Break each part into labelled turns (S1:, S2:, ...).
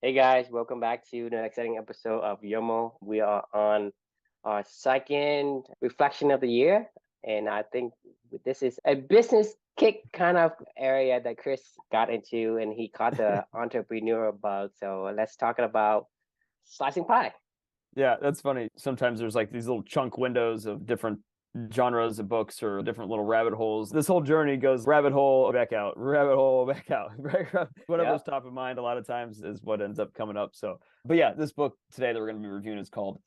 S1: Hey guys, welcome back to the exciting episode of YOML. We are on our second reflection of the year, and I think this is a business kick kind of area that Chris got into, and he caught the entrepreneurial bug. So let's talk about slicing pie.
S2: Yeah, that's funny. Sometimes there's like these little chunk windows of different genres of books or different little rabbit holes. This whole journey goes rabbit hole back out, rabbit hole back out. Whatever's
S1: Yep.
S2: top of mind a lot of times is what ends up coming up. So, but yeah, this book today that we're going to be reviewing is called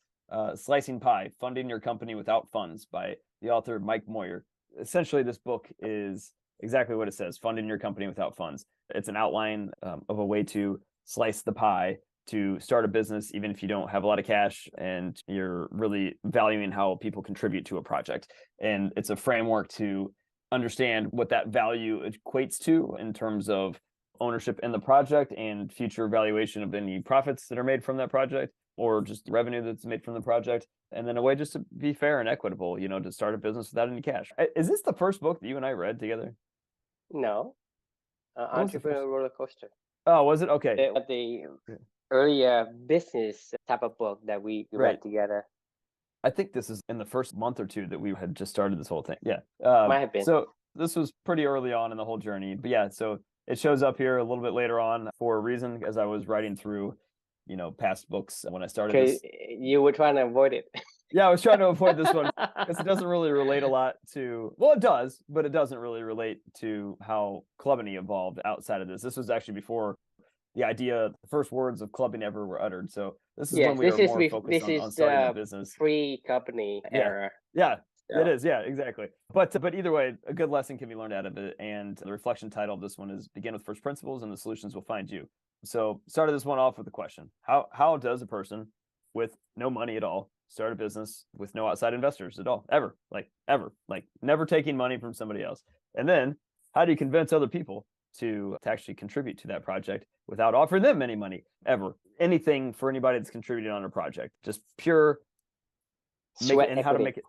S2: Slicing Pie: Funding Your Company Without Funds by the author Mike Moyer. Essentially, this book is exactly what it says: funding your company without funds. It's an outline of a way to slice the pie to start a business, even if you don't have a lot of cash and you're really valuing how people contribute to a project. And it's a framework to understand what that value equates to in terms of ownership in the project and future valuation of any profits that are made from that project or just revenue that's made from the project. And then a way just to be fair and equitable, to start a business without any cash. Is this the first book that you and I read together?
S1: No,
S2: What was the
S1: entrepreneurial
S2: first?
S1: roller coaster.
S2: Oh, was it? Okay.
S1: The earlier business type of book that we read
S2: Right.
S1: together.
S2: I think this is in the first month or two that we had just started this whole thing. Yeah.
S1: Might have been.
S2: So this was pretty early on in the whole journey. But yeah, so it shows up here a little bit later on for a reason as I was writing through, past books when I started
S1: Because
S2: this.
S1: you were trying to avoid it.
S2: Yeah, I was trying to avoid this one because it doesn't really relate a lot to, well, it does, but it doesn't really relate to how Clubany evolved outside of this. This was actually before the idea, the first words of clubbing ever were uttered. So this is when
S1: Yes,
S2: we were more focused
S1: this
S2: on
S1: is
S2: starting the
S1: the
S2: business.
S1: free company
S2: Yeah.
S1: era.
S2: Yeah. It
S1: So
S2: is. Yeah, exactly. But either way, a good lesson can be learned out of it. And the reflection title of this one is Begin with First Principles and the Solutions Will Find You. So started this one off with a question. How does a person with no money at all start a business with no outside investors at all? Ever. Like never taking money from somebody else. And then how do you convince other people to actually contribute to that project without offering them any money ever? Anything for anybody that's contributing on a project. Just pure make it
S1: sweat
S2: and how to
S1: equity.
S2: make it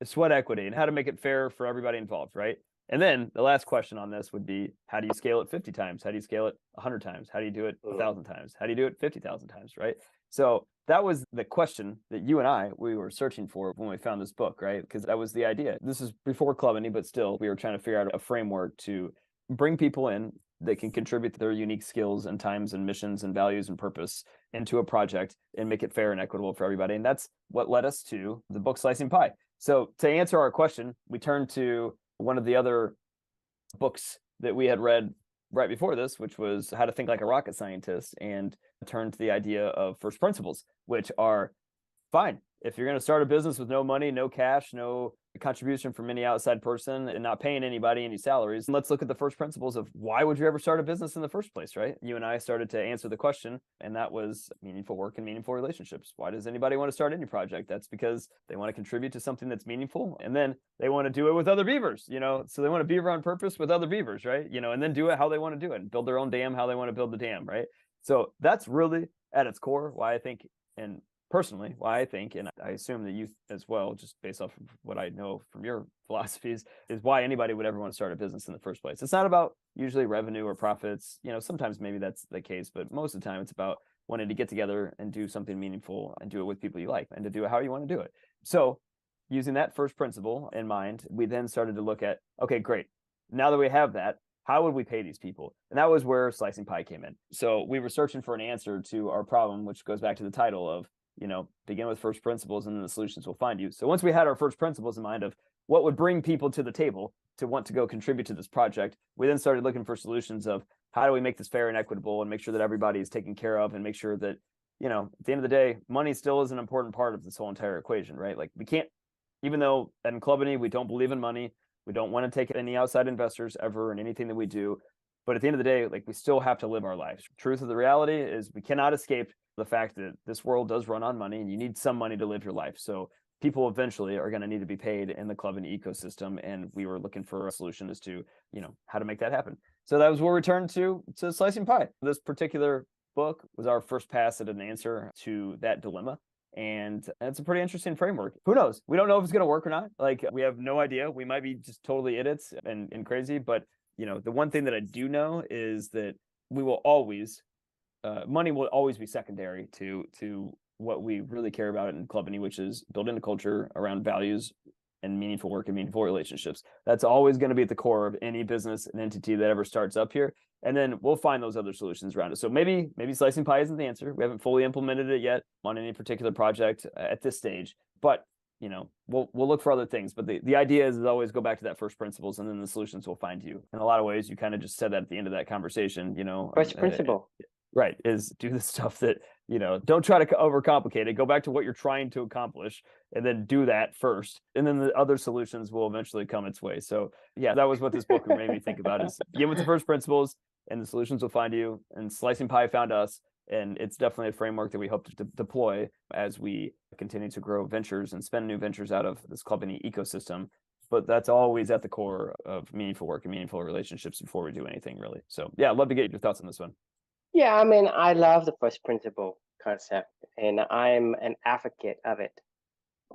S2: sweat equity and how to make it fair for everybody involved, right? And then the last question on this would be, how do you scale it 50 times? How do you scale it 100 times? How do you do it
S1: Mm.
S2: 1,000 times? How do you do it 50,000 times, right? So that was the question that you and we were searching for when we found this book, right? Because that was the idea. This is before Clubany, but still we were trying to figure out a framework to bring people in that can contribute their unique skills and times and missions and values and purpose into a project and make it fair and equitable for everybody. And that's what led us to the book Slicing Pie. So to answer our question, we turned to one of the other books that we had read right before this, which was How to Think Like a Rocket Scientist, and turned to the idea of first principles, which are fine. If you're going to start a business with no money, no cash, no contribution from any outside person, and not paying anybody any salaries, let's look at the first principles of why would you ever start a business in the first place, right? You and I started to answer the question, and that was meaningful work and meaningful relationships. Why does anybody want to start any project? That's because they want to contribute to something that's meaningful, and then they want to do it with other beavers, so they want to beaver on purpose with other beavers, right? And then do it how they want to do it and build their own dam how they want to build the dam, right? So that's really at its core why I think, and personally, why I think, and I assume that you as well, just based off of what I know from your philosophies, is why anybody would ever want to start a business in the first place. It's not about usually revenue or profits. Sometimes maybe that's the case, but most of the time it's about wanting to get together and do something meaningful and do it with people you like and to do it how you want to do it. So using that first principle in mind, we then started to look at, okay, great. Now that we have that, how would we pay these people? And that was where Slicing Pie came in. So we were searching for an answer to our problem, which goes back to the title of, begin with first principles and then the solutions will find you. So once we had our first principles in mind of what would bring people to the table to want to go contribute to this project, we then started looking for solutions of how do we make this fair and equitable and make sure that everybody is taken care of and make sure that, at the end of the day, money still is an important part of this whole entire equation, right? Like we can't, even though at Clubany, we don't believe in money, we don't want to take any outside investors ever in anything that we do. But at the end of the day, like we still have to live our lives. Truth of the reality is we cannot escape the fact that this world does run on money and you need some money to live your life. So people eventually are going to need to be paid in the Clubany ecosystem. And we were looking for a solution as to, how to make that happen. So that was where we turned to Slicing Pie. This particular book was our first pass at an answer to that dilemma. And it's a pretty interesting framework. Who knows? We don't know if it's going to work or not. Like we have no idea. We might be just totally idiots and crazy. But, the one thing that I do know is that we will always money will always be secondary to what we really care about in Clubany, which is building a culture around values and meaningful work and meaningful relationships. That's always going to be at the core of any business and entity that ever starts up here. And then we'll find those other solutions around it. So maybe slicing pie isn't the answer. We haven't fully implemented it yet on any particular project at this stage, but we'll look for other things. But the idea is always go back to that first principles, and then the solutions will find you. In a lot of ways, you kind of just said that at the end of that conversation.
S1: First principle.
S2: Right, is do the stuff that, don't try to overcomplicate it. Go back to what you're trying to accomplish and then do that first. And then the other solutions will eventually come its way. So yeah, that was what this book made me think about, is begin with the first principles and the solutions will find you. And Slicing Pie found us. And it's definitely a framework that we hope to deploy as we continue to grow ventures and spend new ventures out of this Clubany ecosystem. But that's always at the core of meaningful work and meaningful relationships before we do anything, really. So yeah, I'd love to get your thoughts on this one.
S1: Yeah, I mean, I love the first principle concept, and I'm an advocate of it.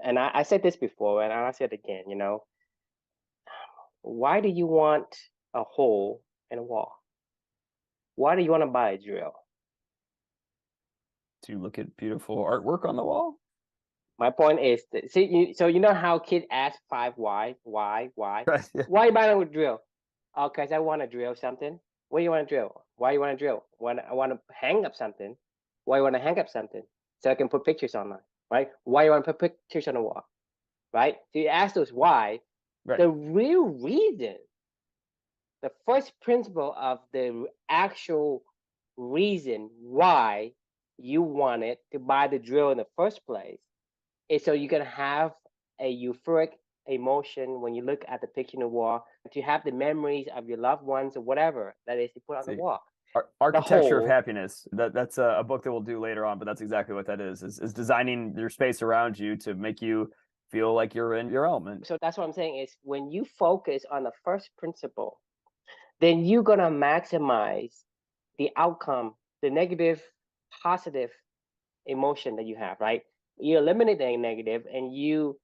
S1: And I said this before, and I'll say it again, why do you want a hole in a wall? Why do you want to buy a drill?
S2: To look at beautiful artwork on the wall?
S1: My point is, so you know how kids ask 5 why?
S2: Right, yeah.
S1: Why you buying a drill? Oh, because I want to drill something. What do you want to drill? Why you want to drill? I want to hang up something. Why you want to hang up something? So I can put pictures online, right? Why you want to put pictures on the wall, right? So you ask those why.
S2: Right.
S1: The real reason, the first principle of the actual reason why you wanted to buy the drill in the first place is so you can have a euphoric emotion when you look at the picture on the wall, to have the memories of your loved ones or whatever that is to put on the wall.
S2: Architecture of Happiness. That's a book that we'll do later on, but that's exactly what that is designing your space around you to make you feel like you're in your element.
S1: So that's what I'm saying is, when you focus on the first principle, then you're going to maximize the outcome, the negative, positive emotion that you have, right? You eliminate the negative and you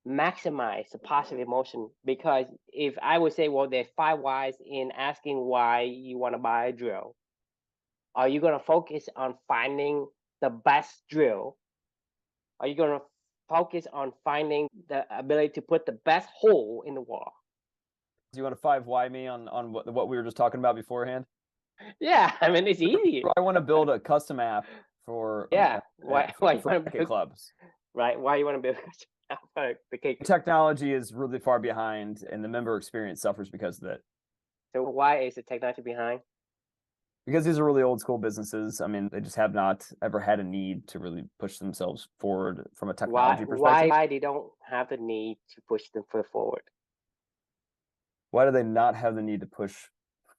S1: maximize the positive emotion. Because if I would say, well, there's 5 whys in asking why you want to buy a drill, are you going to focus on finding the best drill? Are you going to focus on finding the ability to put the best hole in the wall?
S2: Do you want to 5 why me on what we were just talking about beforehand?
S1: Yeah, I mean, it's easy.
S2: I want to build a custom app for
S1: why
S2: you want to build clubs,
S1: right? Why you want to build a custom app for the cake?
S2: Technology is really far behind, and the member experience suffers because of that.
S1: So why is the technology behind?
S2: Because these are really old school businesses. I mean, they just have not ever had a need to really push themselves forward from a technology perspective.
S1: Why they don't have the need to push them forward?
S2: Why do they not have the need to push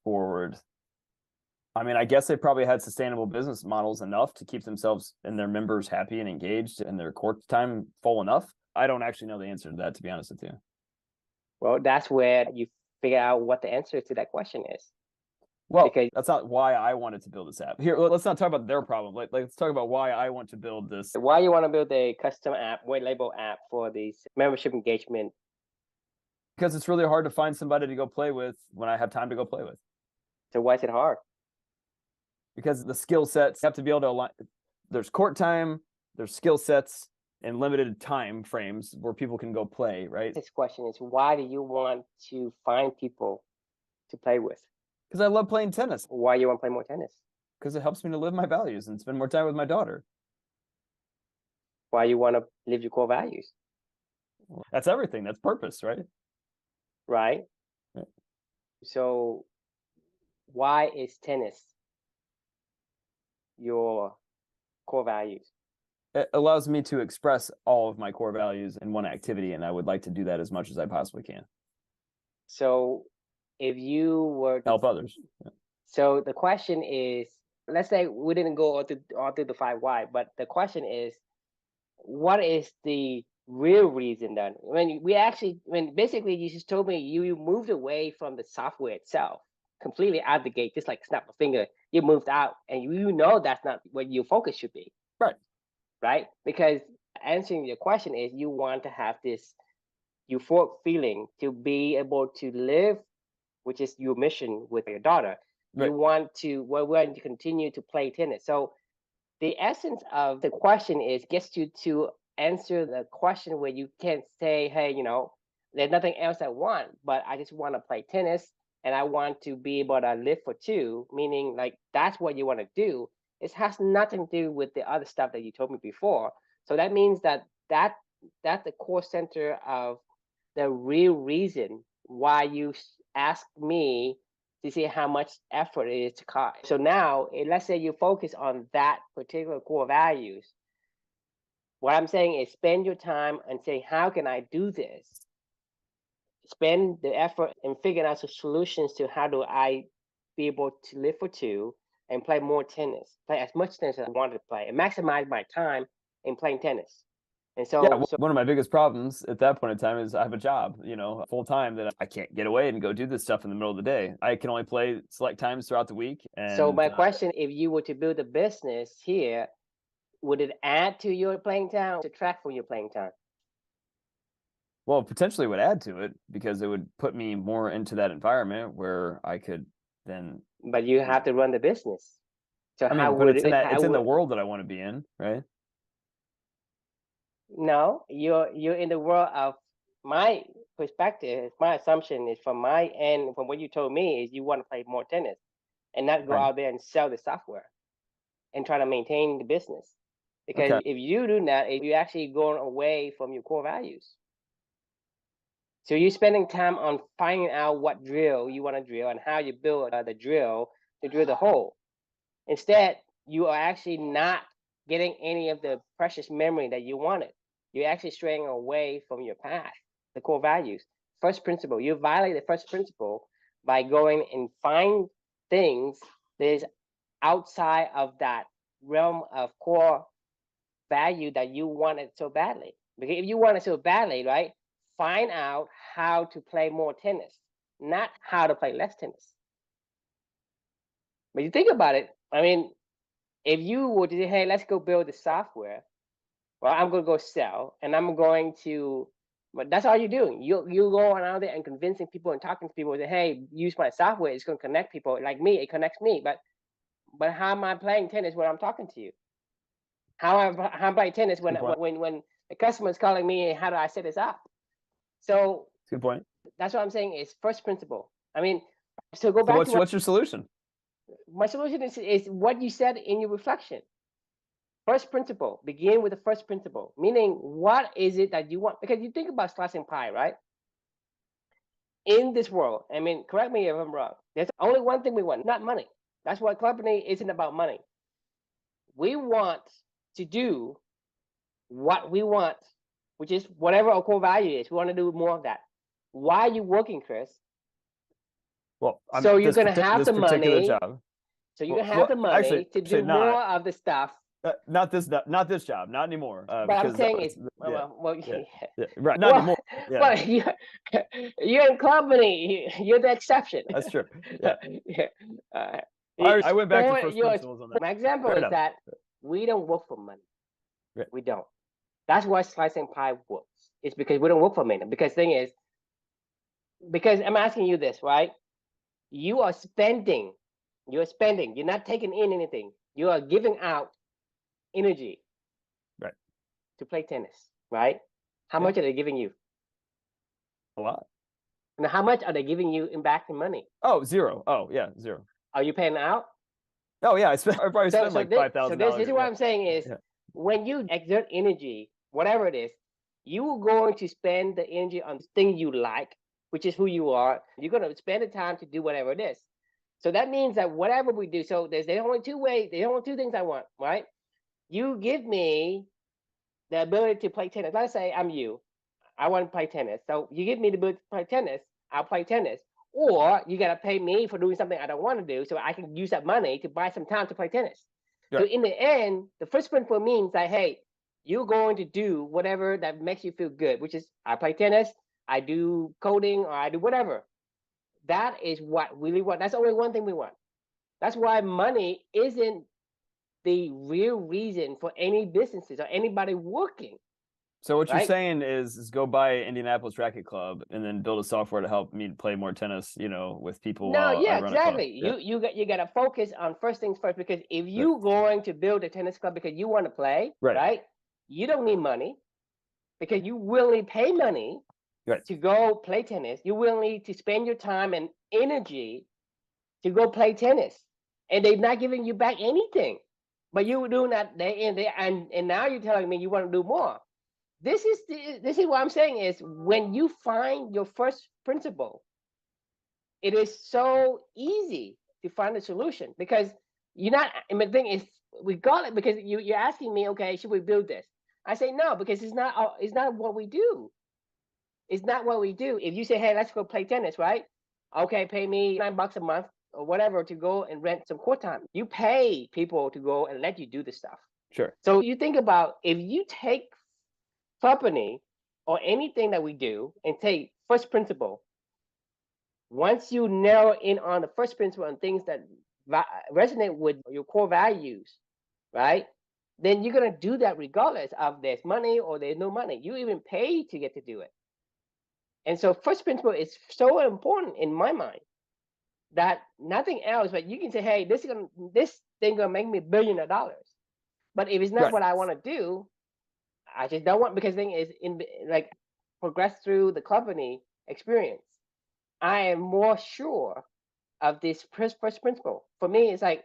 S2: forward? I mean, I guess they probably had sustainable business models enough to keep themselves and their members happy and engaged, and their court time full enough. I don't actually know the answer to that, to be honest with you.
S1: Well, that's where you figure out what the answer to that question is.
S2: Well, because that's not why I wanted to build this app. Here, let's not talk about their problem. Let's talk about why I want to build this.
S1: Why you want to build a custom app, white label app for these membership engagement?
S2: Because it's really hard to find somebody to go play with when I have time to go play with.
S1: So why is it hard?
S2: Because the skill sets have to be able to align. There's court time, there's skill sets, and limited time frames where people can go play, right?
S1: This question is, why do you want to find people to play with?
S2: Because I love playing tennis.
S1: Why you want to play more tennis?
S2: Because it helps me to live my values and spend more time with my daughter.
S1: Why you want to live your core values?
S2: Well, that's everything. That's purpose, right?
S1: Right. So why is tennis your core values?
S2: It allows me to express all of my core values in one activity, and I would like to do that as much as I possibly can.
S1: So if you were to
S2: help others. Yeah.
S1: So the question is, let's say we didn't go all through the 5 why, but the question is, what is the real reason then? Basically you just told me you moved away from the software itself completely out the gate, just like snap a finger, you moved out, and you know that's not what your focus should be. Right? Because answering your question is, you want to have this euphoric feeling to be able to live, which is your mission with your daughter, You want to, well, we want to continue to play tennis. So the essence of the question is gets you to answer the question where you can't say, hey, there's nothing else I want, but I just want to play tennis and I want to be able to live for two, meaning like that's what you want to do. It has nothing to do with the other stuff that you told me before. So that means that's the core center of the real reason why you ask me to see how much effort it is to cost. So now, let's say you focus on that particular core values. What I'm saying is spend your time and say, how can I do this? Spend the effort in figuring out some solutions to how do I be able to live for two and play more tennis, play as much tennis as I want to play, and maximize my time in playing tennis. And so,
S2: one of my biggest problems at that point in time is I have a job, full time, that I can't get away and go do this stuff in the middle of the day. I can only play select times throughout the week. And
S1: so my question, if you were to build a business here, would it add to your playing time or subtract from your playing time?
S2: Well, potentially would add to it because it would put me more into that environment where I could then.
S1: But you have to run the business. So
S2: it's in the world that I want to be in, right?
S1: No, you're in the world of my perspective. My assumption is from my end, from what you told me, is you want to play more tennis and not go out there and sell the software and try to maintain the business. Because if you do that, you're actually going away from your core values. So you're spending time on finding out what drill you want to drill and how you build the drill to drill the hole. Instead, you are actually not getting any of the precious memory that you wanted. You're actually straying away from your path, the core values. First principle, you violate the first principle by going and find things that is outside of that realm of core value that you wanted so badly. Because if you want it so badly, right, find out how to play more tennis, not how to play less tennis. But you think about it, I mean, if you were to say, hey, let's go build the software, well, I'm going to go sell and I'm going to, but that's all you're doing. You're going out there and convincing people and talking to people that, hey, use my software. It's going to connect people like me. It connects me. But how am I playing tennis when I'm talking to you? How am I playing tennis when the customer is calling me, how do I set this up? So
S2: good point.
S1: That's what I'm saying is first principle. I mean, so go back
S2: what's your solution?
S1: My solution is what you said in your reflection. First principle, begin with the first principle, meaning what is it that you want? Because you think about slicing pie, right? In this world, I mean, correct me if I'm wrong, there's only one thing we want, not money. That's why company isn't about money. We want to do what we want, which is whatever our core value is. We want to do more of that. Why are you working, Chris?
S2: Well,
S1: so you're going to have the money. Job. So you're going to have the money to do more of the stuff.
S2: Not this job, not anymore.
S1: But I'm saying it's
S2: right, not anymore. Yeah.
S1: Well, you're in company. You're the exception.
S2: That's true. Yeah. I went back to first principles on that.
S1: My example is that we don't work for money. Right. We don't. That's why slicing pie works. It's because we don't work for money. Because thing is, because I'm asking you this, right? You are spending. You're spending. You're not taking in anything. You are giving out energy,
S2: right,
S1: to play tennis, right? How much are they giving you?
S2: A lot.
S1: And how much are they giving you back in money?
S2: Oh, zero. Oh, yeah, zero.
S1: Are you paying out?
S2: Oh, yeah, I probably spent like $5,000.
S1: So this is what I'm saying is, when you exert energy, whatever it is, you are going to spend the energy on things you like, which is who you are. You're going to spend the time to do whatever it is. So that means that whatever we do, so there's only two ways, there's only two things I want, right? You give me the ability to play tennis. Let's say I'm you. I want to play tennis. So you give me the ability to play tennis, I'll play tennis. Or you got to pay me for doing something I don't want to do so I can use that money to buy some time to play tennis. Right. So in the end, the first principle means that, hey, you're going to do whatever that makes you feel good, which is I play tennis, I do coding, or I do whatever. That is what we really want. That's only one thing we want. That's why money isn't the real reason for any businesses or anybody working.
S2: So what you're
S1: right?
S2: saying is go buy Indianapolis Racket Club and then build a software to help me play more tennis, with people
S1: No,
S2: while I
S1: yeah,
S2: run a club.
S1: exactly.
S2: Yeah.
S1: You gotta focus on first things first, because if
S2: Yeah.
S1: you going to build a tennis club because you want to play,
S2: Right.
S1: right? You don't need money, because you willingly pay money
S2: Right.
S1: to go play tennis. You're willing to spend your time and energy to go play tennis, and they're not giving you back anything. But you were doing that day in day, and now you're telling me you want to do more. This is what I'm saying is, when you find your first principle, it is so easy to find a solution, because you're not. And the thing is, we got it because you're asking me, okay, should we build this? I say no, because it's not what we do. It's not what we do. If you say, hey, let's go play tennis, right? Okay, pay me $9 a month or whatever to go and rent some court time. You pay people to go and let you do the stuff.
S2: Sure.
S1: So you think about, if you take company or anything that we do and take first principle, once you narrow in on the first principle and things that resonate with your core values, right? Then you're gonna do that regardless of there's money or there's no money. You even pay to get to do it. And so first principle is so important in my mind, that nothing else, but you can say, hey, this thing gonna make me $1 billion. But if it's not
S2: Right.
S1: what I want to do, I just don't want, because the thing is, in like, progress through the company experience, I am more sure of this first principle. For me, it's like,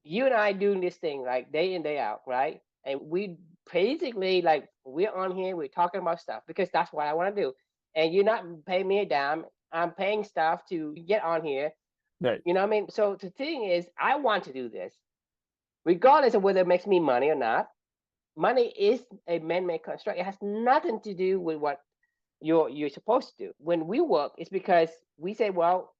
S1: you and I doing this thing like day in, day out, right? And we basically, like, we're on here, we're talking about stuff because that's what I want to do. And you're not paying me a dime. I'm paying stuff to get on here.
S2: Right.
S1: You know what I mean? So the thing is, I want to do this, regardless of whether it makes me money or not. Money is a man-made construct. It has nothing to do with what you're supposed to do. When we work, it's because we say, well,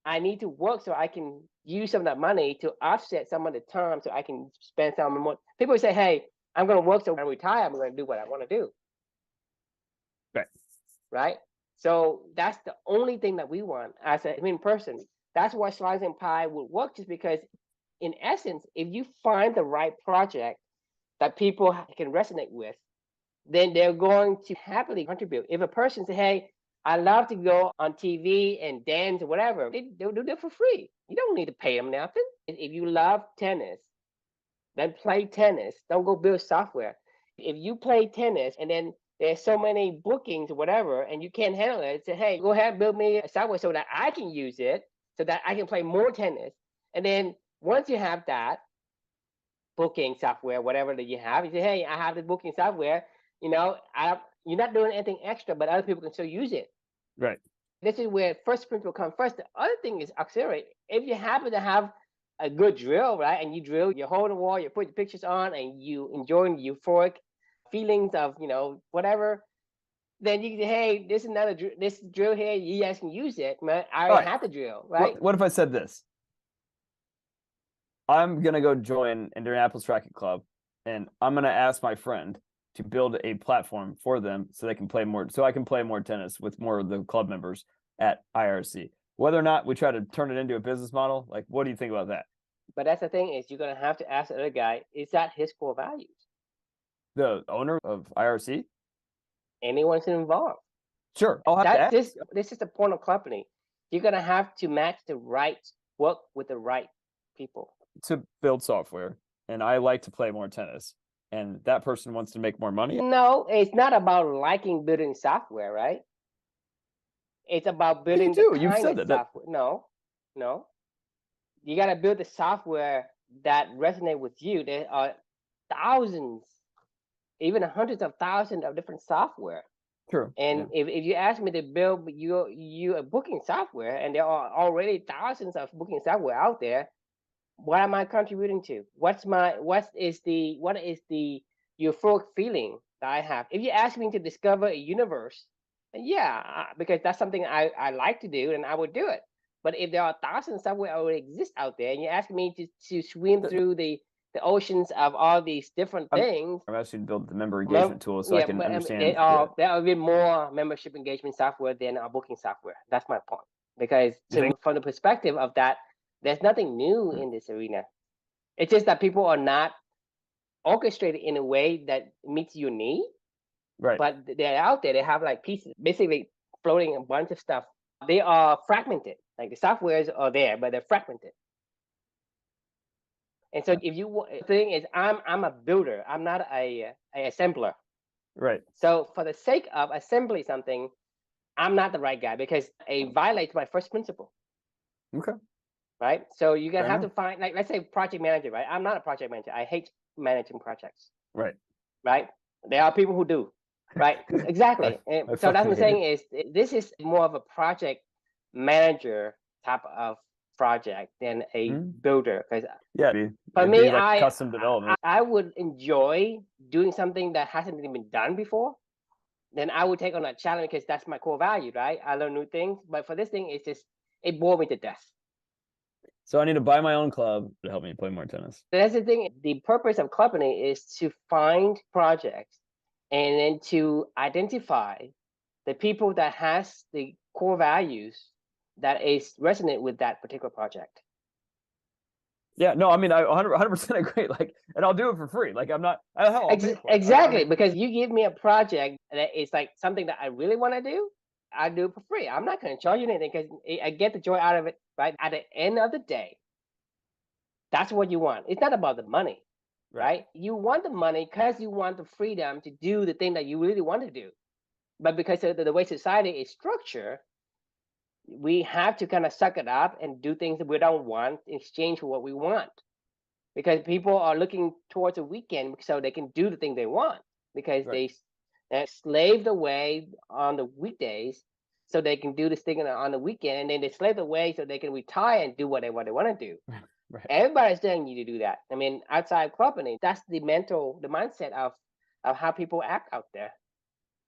S1: I need to work so I can use some of that money to offset some of the time so I can spend some more. People say, hey, I'm going to work so when I retire, I'm going to do what I want to do.
S2: Right.
S1: Right. So that's the only thing that we want as a human person. That's why Slicing Pie would work, just because, in essence, if you find the right project that people can resonate with, then they're going to happily contribute. If a person says, hey, I love to go on TV and dance or whatever, they'll do that for free. You don't need to pay them nothing. If you love tennis, then play tennis. Don't go build software. If you play tennis and then there's so many bookings or whatever, and you can't handle it, say, hey, go ahead and build me a software so that I can use it, so that I can play more tennis. And then once you have that booking software, whatever that you have, you say, hey, I have the booking software. You're not doing anything extra, but other people can still use it.
S2: Right.
S1: This is where first principle comes first. The other thing is auxiliary. If you happen to have a good drill, right, and you drill, you hold the wall, you put the pictures on, and you enjoy the euphoric feelings of, whatever, then you can say, hey, this is another this drill here, you guys can use it. Man, I
S2: All
S1: already
S2: right.
S1: have the drill, right?
S2: What if I said this? I'm gonna go join Indianapolis Racket Club, and I'm gonna ask my friend to build a platform for them so they can play more, so I can play more tennis with more of the club members at IRC. Whether or not we try to turn it into a business model, like, what do you think about that?
S1: But that's the thing, is you're gonna have to ask the other guy, is that his core values?
S2: The owner of IRC?
S1: Anyone's involved.
S2: Sure, I'll have to
S1: That
S2: ask.
S1: this is the point of company. You're gonna have to match the right work with the right people.
S2: To build software, and I like to play more tennis, and that person wants to make more money.
S1: No, it's not about liking building software, right? It's about building the
S2: You've
S1: kind
S2: said
S1: of
S2: that.
S1: software. No. You gotta build the software that resonate with you. There are thousands, even hundreds of thousands of different software.
S2: True.
S1: And if you ask me to build you a booking software, and there are already thousands of booking software out there, what am I contributing to? What is the euphoric feeling that I have? If you ask me to discover a universe, then yeah, because that's something I like to do, and I would do it. But if there are thousands of software already exist out there, and you ask me to swim through the oceans of all these different things,
S2: I'm asking to build the member engagement tool so I can understand.
S1: there are even more membership engagement software than our booking software. That's my point. Because from the perspective of that, there's nothing new in this arena. It's just that people are not orchestrated in a way that meets your need.
S2: Right.
S1: but they're out there. They have like pieces, basically floating a bunch of stuff. They are fragmented. Like the softwares are there, but they're fragmented. And so if you the thing is, I'm a builder. I'm not a assembler.
S2: Right.
S1: So for the sake of assembling something, I'm not the right guy because it violates my first principle.
S2: Okay.
S1: Right. So you're gonna
S2: Fair
S1: have
S2: enough.
S1: to find, like, let's say project manager, right? I'm not a project manager. I hate managing projects.
S2: Right.
S1: Right. There are people who do. Right. Exactly.
S2: I
S1: And so that's
S2: fucking
S1: what I'm
S2: hate
S1: saying
S2: it.
S1: is this is more of a project manager type of project than a builder. Because
S2: Yeah.
S1: for
S2: It'd be
S1: me,
S2: like custom development.
S1: I would enjoy doing something that hasn't even been done before. Then I would take on that challenge because that's my core value, right? I learn new things. But for this thing, it's just, it bored me to death.
S2: So I need to buy my own club to help me play more tennis.
S1: That's the thing. The purpose of clubbing is to find projects and then to identify the people that has the core values that is resonant with that particular project.
S2: Yeah, no, I mean, I 100% agree. Like, and I'll do it for free. Like, I'm not, I'll pay for it.
S1: Exactly, because you give me a project that is like something that I really want to do, I do it for free. I'm not going to charge you anything because I get the joy out of it, right? At the end of the day, that's what you want. It's not about the money, right? You want the money because you want the freedom to do the thing that you really want to do. But because of the way society is structured, we have to kind of suck it up and do things that we don't want in exchange for what we want. Because people are looking towards a weekend so they can do the thing they want because they're slaved away on the weekdays so they can do this thing on the weekend, and then they slaved away so they can retire and do what they want to do. Everybody's telling you to do that. I mean, outside clubbing, that's the mindset of how people act out there.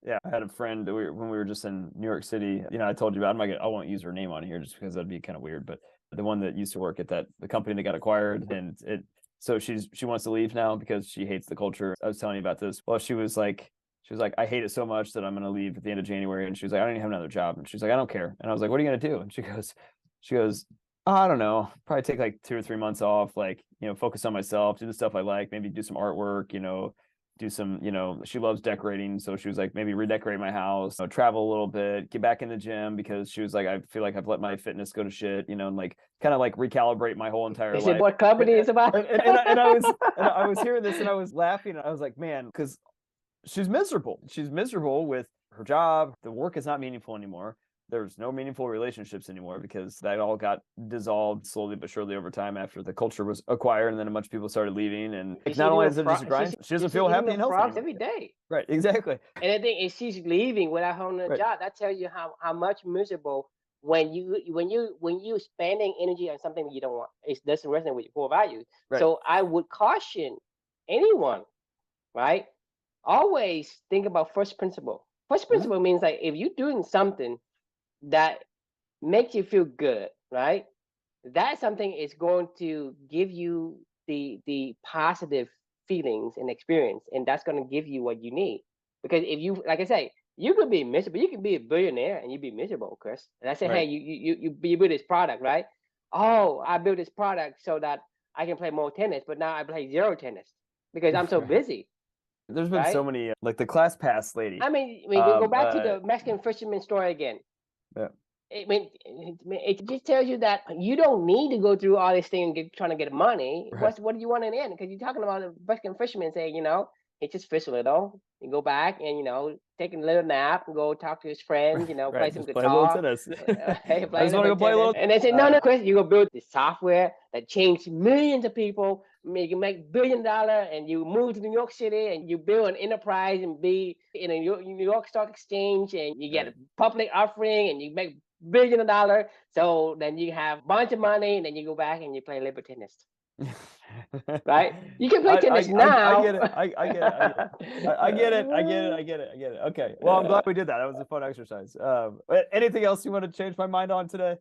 S2: Yeah, I had a friend when we were just in New York City. You know, I told you about. I won't use her name on here just because that'd be kind of weird. But the one that used to work at the company that got acquired, and so she wants to leave now because she hates the culture. I was telling you about this. Well, she was like, I hate it so much that I'm going to leave at the end of January. And she was like, I don't even have another job. And she's like, I don't care. And I was like, what are you going to do? And she goes, oh, I don't know, probably take like 2 or 3 months off, like, you know, focus on myself, do the stuff I like, maybe do some artwork, you know, do some, you know, she loves decorating. So she was like, maybe redecorate my house, you know, travel a little bit, get back in the gym, because she was like, I feel like I've let my fitness go to shit, you know, and like kind of like recalibrate my whole entire life.
S1: What company is about?
S2: And I was hearing this and I was laughing. And I was like, man, because she's miserable. She's miserable with her job. The work is not meaningful anymore. There's no meaningful relationships anymore because that all got dissolved slowly but surely over time after the culture was acquired, and then a bunch of people started leaving. And not only is it just a grind, she doesn't feel happy and healthy
S1: every day.
S2: Right, exactly.
S1: And the thing is, she's leaving without having a job. That tells you how much miserable when you spending energy on something that you don't want. It doesn't resonate with your core values. So I would caution anyone, right? Always think about first principle. First principle means like if you're doing something that makes you feel good, right? That something is going to give you the positive feelings and experience, and that's going to give you what you need. Because if you, like I say, you could be miserable. You could be a billionaire and you'd be miserable, Chris. And I say, hey, you build this product, right? Oh, I built this product so that I can play more tennis, but now I play zero tennis because I'm so busy.
S2: There's been so many, like the ClassPass lady.
S1: I mean, go back to the Mexican fisherman story again.
S2: Yeah.
S1: I mean, it just tells you that you don't need to go through all this thing and trying to get money. What do you want in the end? Because you're talking about a Mexican fisherman saying, you know, he just fish a little, you go back and, you know, take a little nap and go talk to his friends, you know, play some guitar.
S2: Play a little tennis.
S1: Hey,
S2: I just want to go play a little.
S1: And they say, no, Chris, you go build the software that changed millions of people. You can make $1 billion, and you move to New York City and you build an enterprise and be in a New York Stock Exchange, and you get a public offering and you make $1 billion. So then you have a bunch of money, and then you go back and you play libre tennis. Right? You can play tennis now.
S2: I get it. I get it. Okay. Well, I'm glad we did that. That was a fun exercise. Anything else you want to change my mind on today?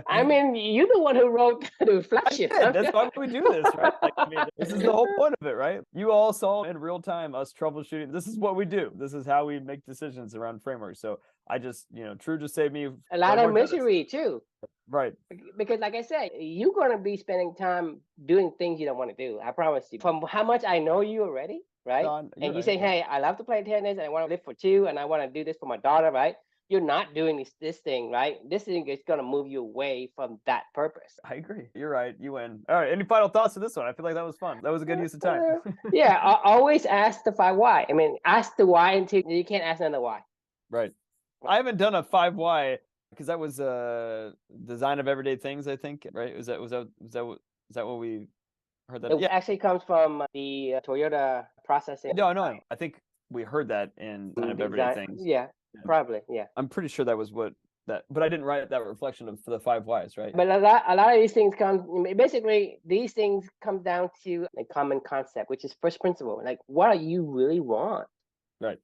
S1: I mean, you're the one who wrote the reflection.
S2: That's why we do this, right? Like, I mean, this is the whole point of it, right? You all saw in real time us troubleshooting. This is what we do. This is how we make decisions around frameworks. So I just, you know, True just saved me
S1: a lot of misery too.
S2: Right.
S1: Because like I said, you're going to be spending time doing things you don't want to do. I promise you. From how much I know you already, right?
S2: Don, you're
S1: And you
S2: right.
S1: say, hey, I love to play tennis and I want to live for two and I want to do this for my daughter, right? You're not doing this thing, right? This thing is going to move you away from that purpose.
S2: I agree. You're right. You win. All right. Any final thoughts to this one? I feel like that was fun. That was a good use of time.
S1: Yeah, always ask the why. I mean, ask the why until you can't ask another why.
S2: Right. I haven't done a 5 why because that was design of everyday things, I think, right? Was that what we heard that?
S1: It
S2: Yeah.
S1: actually comes from the Toyota processing.
S2: No, I think we heard that in design of everyday things.
S1: Yeah, probably. Yeah.
S2: I'm pretty sure that was what that, but I didn't write that reflection of the 5 whys, right?
S1: But a lot of these things basically these things come down to a common concept, which is first principle. Like, what do you really want?
S2: Right.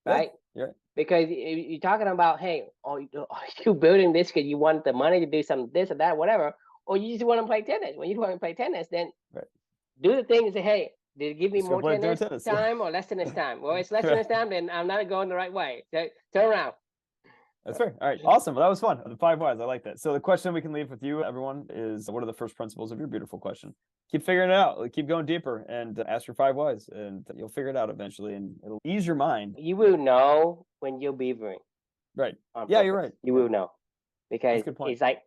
S1: Right.
S2: Yeah.
S1: Because you're talking about, hey, are you building this because you want the money to do some this or that, whatever, or you just want to play tennis? When you want to play tennis, then do the thing and say, hey, did it give me more tennis time or less tennis time? Well, it's less tennis time, then I'm not going the right way. So turn around.
S2: That's fair. All right. Awesome. Well, that was fun. The 5 whys. I like that. So the question we can leave with you, everyone, is what are the first principles of your beautiful question? Keep figuring it out. Keep going deeper and ask your 5 whys, and you'll figure it out eventually, and it'll ease your mind.
S1: You will know when you're beavering.
S2: Right. Yeah, you're right.
S1: You will know. Because it's like,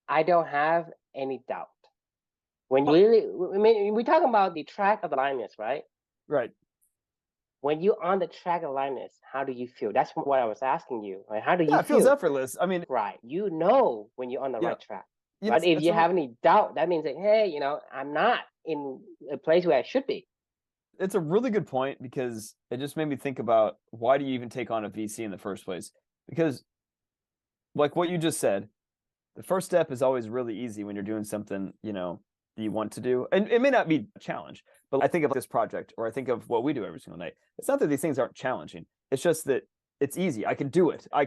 S1: I don't have any doubt. When you really, I mean, we're talking about the track of alignments, right?
S2: Right.
S1: When you're on the track of alignments, how do you feel? That's what I was asking you. Like, how do you feel?
S2: It feels effortless. I mean,
S1: right. You know when you're on the right track. But if you have any doubt, that means that, hey, I'm not in a place where I should be.
S2: It's a really good point because it just made me think about why do you even take on a VC in the first place? Because like what you just said, the first step is always really easy when you're doing something, that you want to do. And it may not be a challenge, but I think of this project or I think of what we do every single night. It's not that these things aren't challenging. It's just that it's easy. I can do it. And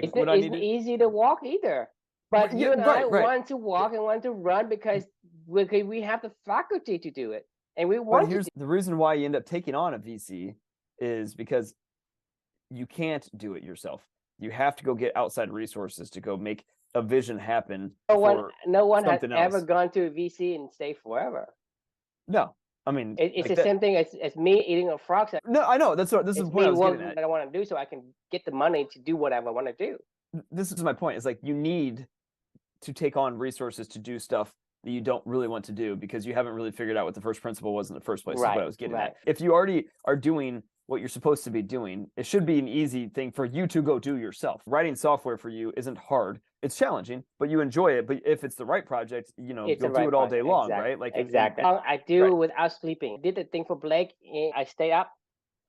S1: It's easy to walk either. But you and I want to walk and want to run because we have the faculty to do it. And we want to.
S2: The reason why you end up taking on a VC is because you can't do it yourself. You have to go get outside resources to go make a vision happen.
S1: No one has ever gone to a VC and stayed forever.
S2: No. I mean,
S1: it's the same thing as me eating a frog.
S2: No, I know. This is the point I was getting at.
S1: That I want to do so I can get the money to do whatever I want to do.
S2: This is my point. It's like you need to take on resources to do stuff that you don't really want to do because you haven't really figured out what the first principle was in the first place. Right, is what I was getting at. If you already are doing what you're supposed to be doing, it should be an easy thing for you to go do yourself. Writing software for you isn't hard. It's challenging, but you enjoy it. But if it's the right project, you'll do it all day long, right? Like
S1: exactly. I do without sleeping. Did the thing for Blake. I stayed up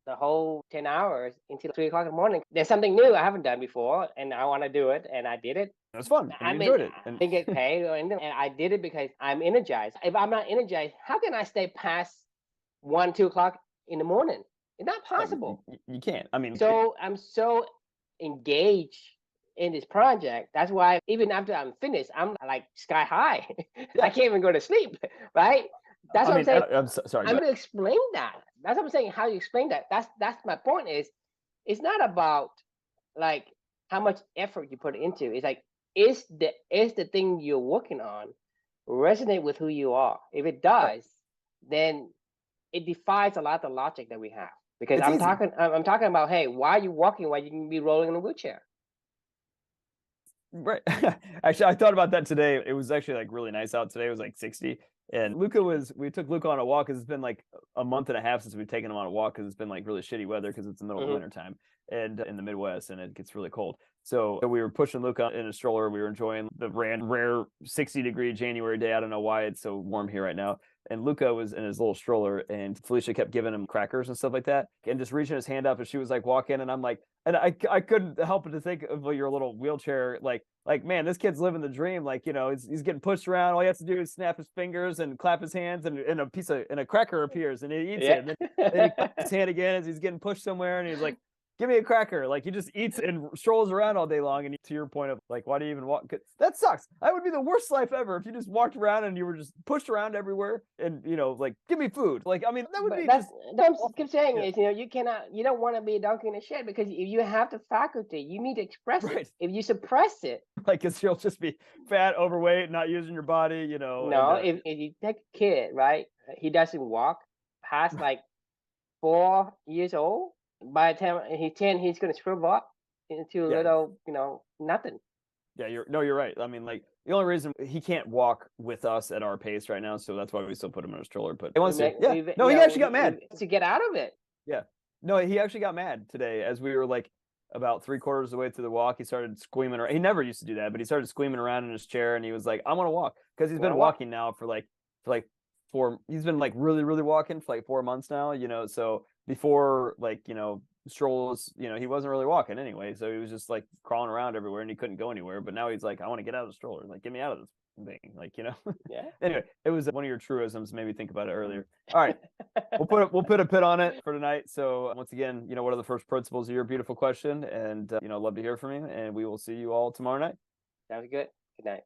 S1: the whole 10 hours until 3 o'clock in the morning. There's something new I haven't done before, and I want to do it, and I did it.
S2: It was fun. I enjoyed it.
S1: I didn't get paid, and I did it because I'm energized. If I'm not energized, how can I stay past 1, 2 o'clock in the morning? It's not possible.
S2: You can't. I mean,
S1: so I'm so engaged in this project. That's why even after I'm finished, I'm like sky high. I can't even go to sleep, right? That's what I'm saying.
S2: I'm sorry.
S1: I'm going to explain that. That's what I'm saying. How you explain that. That's my point. It's not about like how much effort you put into. It's like is the thing you're working on resonate with who you are? If it does, then it defies a lot of the logic that we have. Because I'm talking about, hey, why are you walking while you can be rolling in a wheelchair?
S2: Right. Actually, I thought about that today. It was actually like really nice out today. It was like 60. And we took Luca on a walk because it's been like a month and a half since we've taken him on a walk because it's been like really shitty weather because it's the middle of winter time and in the Midwest and it gets really cold. So we were pushing Luca in a stroller. We were enjoying the rare 60-degree January day. I don't know why it's so warm here right now. And Luca was in his little stroller and Felicia kept giving him crackers and stuff like that and just reaching his hand up and she was like walking and I'm like, and I couldn't help but to think of your little wheelchair, like, man, this kid's living the dream. Like, he's getting pushed around. All he has to do is snap his fingers and clap his hands and a cracker appears and he eats it. And then he claps his hand again as he's getting pushed somewhere. And he's like, give me a cracker. Like he just eats and strolls around all day long. And to your point of like, why do you even walk? That sucks. That would be the worst life ever if you just walked around and you were just pushed around everywhere and, like, give me food. Like, I mean, that would be
S1: that's
S2: just.
S1: what I keep saying
S2: Yeah.
S1: is, you don't want to be a donkey in the shed, because if you have the faculty, you need to express
S2: Right.
S1: it. If you suppress it,
S2: Like, because you'll just be fat, overweight, not using your body,
S1: no,
S2: and,
S1: if you take a kid, right, he doesn't walk past like 4 years old. By the time he's 10, he's going to shrivel up into a
S2: yeah.
S1: little, nothing.
S2: Yeah, you're right. I mean, like the only reason he can't walk with us at our pace right now, so that's why we still put him in a stroller. But he wants to. Yeah. No, he actually got mad
S1: to get out of it.
S2: Yeah. No, he actually got mad today as we were like about 3/4 of the way through the walk. He started squeaming around. He never used to do that, but he started squeaming around in his chair, and he was like, "I want to walk," because he's been walking now for like four. He's been like really, really walking for like 4 months now. So before like strolls, he wasn't really walking anyway. So he was just like crawling around everywhere, and he couldn't go anywhere. But now he's like, "I want to get out of the stroller. Like, get me out of this thing." Like,
S1: Yeah.
S2: Anyway, it was one of your truisms. Made me think about it earlier. All right, we'll put a pin on it for tonight. So once again, what are the first principles of your beautiful question? And love to hear from you. And we will see you all tomorrow night.
S1: Sounds good. Good night.